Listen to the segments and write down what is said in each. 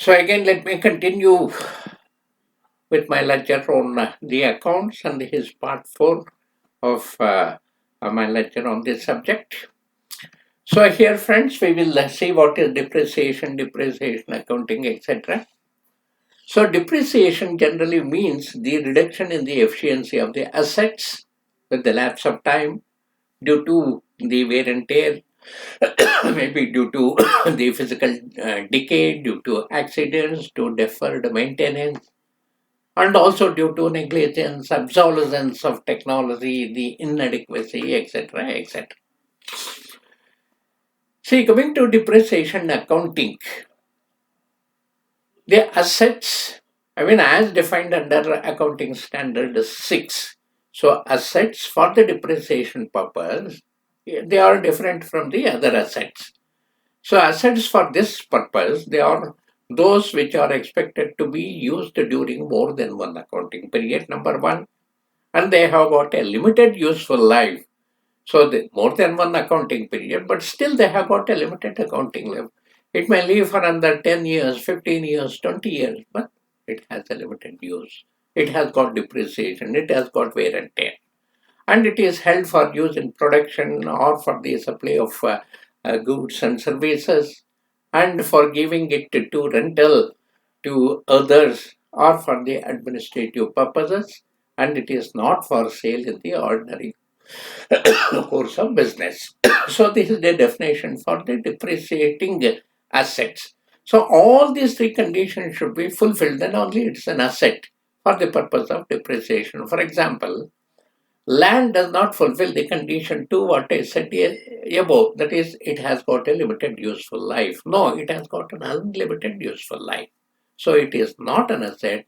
So again, let me continue with my lecture on the accounts and his part 4 of my lecture on this subject. So here, friends, we will see what is depreciation accounting, etc. So depreciation generally means the reduction in the efficiency of the assets with the lapse of time due to the wear and tear, maybe due to the physical decay, due to accidents, to deferred maintenance, and also due to negligence, obsolescence of technology, the inadequacy, etc., etc. See, coming to depreciation accounting, the assets, as defined under accounting standard 6. So, assets for the depreciation purpose, they are different from the other assets. So, assets for this purpose, they are those which are expected to be used during more than one accounting period, number one, and they have got a limited useful life. So more than one accounting period, but still they have got a limited accounting life. It may live for another 10 years, 15 years, 20 years, but it has a limited use. It has got depreciation, it has got wear and tear. And it is held for use in production or for the supply of goods and services, and for giving it to rental to others or for the administrative purposes, and it is not for sale in the ordinary course of business. So this is the definition for the depreciating assets. So all these three conditions should be fulfilled, then only it's an asset for the purpose of depreciation. For example, land does not fulfill the condition to what I said above, that is, it has got a limited useful life. No, it has got an unlimited useful life. So it is not an asset.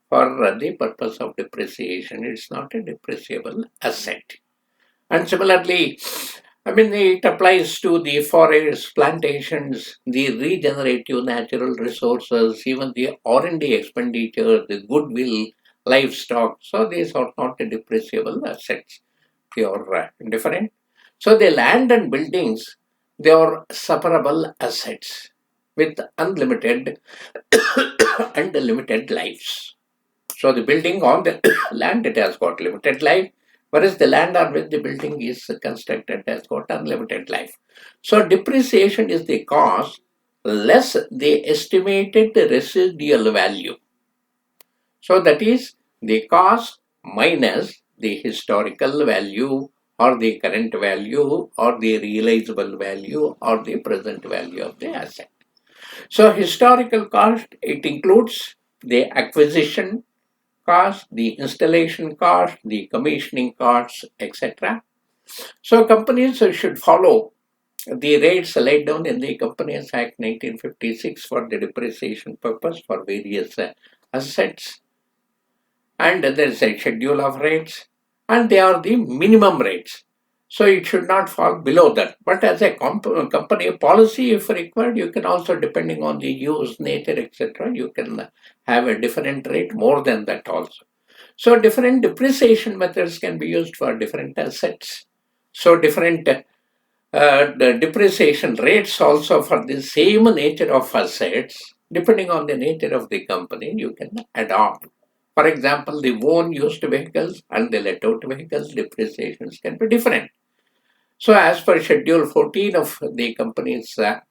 For the purpose of depreciation, it's not a depreciable asset. And similarly, it applies to the forests, plantations, the regenerative natural resources, even the R&D expenditure, the goodwill, livestock. So these are not depreciable assets. They are different. So the land and buildings, they are separable assets with unlimited and limited lives. So the building on the land, it has got limited life, whereas the land on which the building is constructed has got unlimited life. So depreciation is the cost less the estimated residual value. So that is the cost minus the historical value or the current value or the realizable value or the present value of the asset. So historical cost, it includes the acquisition cost, the installation cost, the commissioning costs, etc. So companies should follow the rates laid down in the Companies Act 1956 for the depreciation purpose for various assets, and there is a schedule of rates, and they are the minimum rates. So it should not fall below that. But as a company policy, if required, you can also, depending on the use, nature, etc., you can have a different rate more than that also. So different depreciation methods can be used for different assets. So different the depreciation rates also for the same nature of assets, depending on the nature of the company, you can adopt. For example, the own used vehicles and the let out vehicles depreciations can be different. So as per Schedule 14 of the Companies Act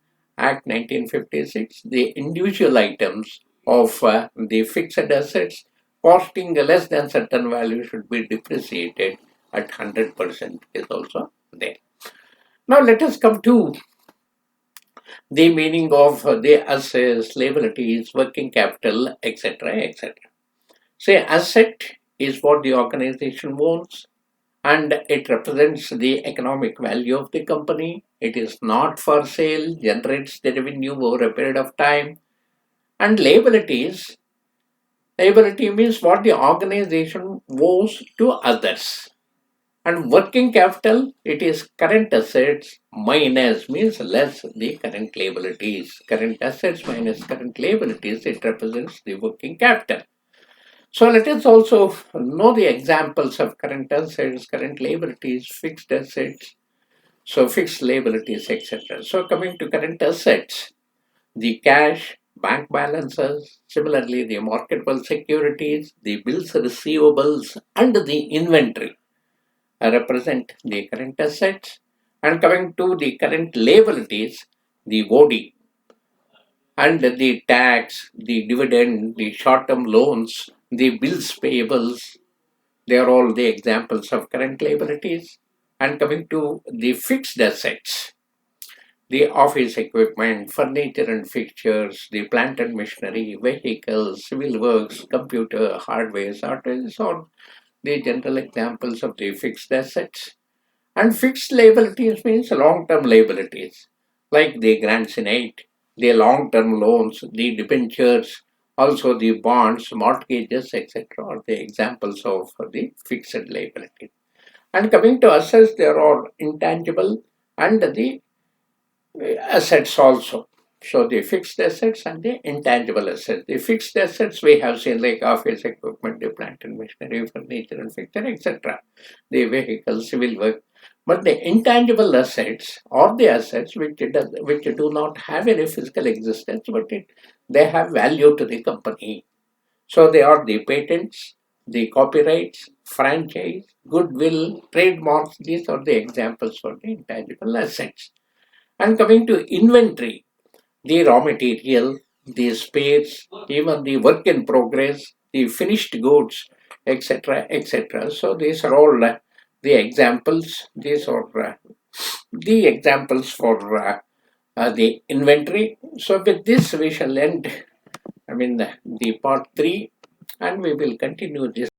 1956, the individual items of the fixed assets costing less than certain value should be depreciated at 100% is also there. Now let us come to the meaning of the assets, liabilities, working capital, etc., etc. Say asset is what the organization owns, and it represents the economic value of the company. It is not for sale, generates the revenue over a period of time. And liability means what the organization owes to others. And working capital, it is current assets minus, means less the current liabilities. Current assets minus current liabilities, it represents the working capital. So let us also know the examples of current assets, current liabilities, fixed assets, so fixed liabilities, etc. So coming to current assets, the cash, bank balances, similarly the marketable securities, the bills receivables, and the inventory represent the current assets. And coming to the current liabilities, the OD and the tax, the dividend, the short-term loans, the bills payables, they are all the examples of current liabilities. And coming to the fixed assets, the office equipment, furniture and fixtures, the plant and machinery, vehicles, civil works, computer, hardware, software, are the general examples of the fixed assets. And fixed liabilities means long-term liabilities, like the grants in aid, the long-term loans, the debentures, also the bonds, mortgages, etc. are the examples of the fixed liability. And coming to assets, there are intangible and the assets also. So the fixed assets and the intangible assets. The fixed assets we have seen like office equipment, the plant and machinery, furniture and fixture, etc. The vehicle, civil work. But the intangible assets or the assets which do not have any physical existence, but they have value to the company. So they are the patents, the copyrights, franchise, goodwill, trademarks. These are the examples for the intangible assets. And coming to inventory, the raw material, the spares, even the work in progress, the finished goods, etc., etc. So these are all the examples. These are the examples for the inventory. So with this, we shall end. The part three, and we will continue this.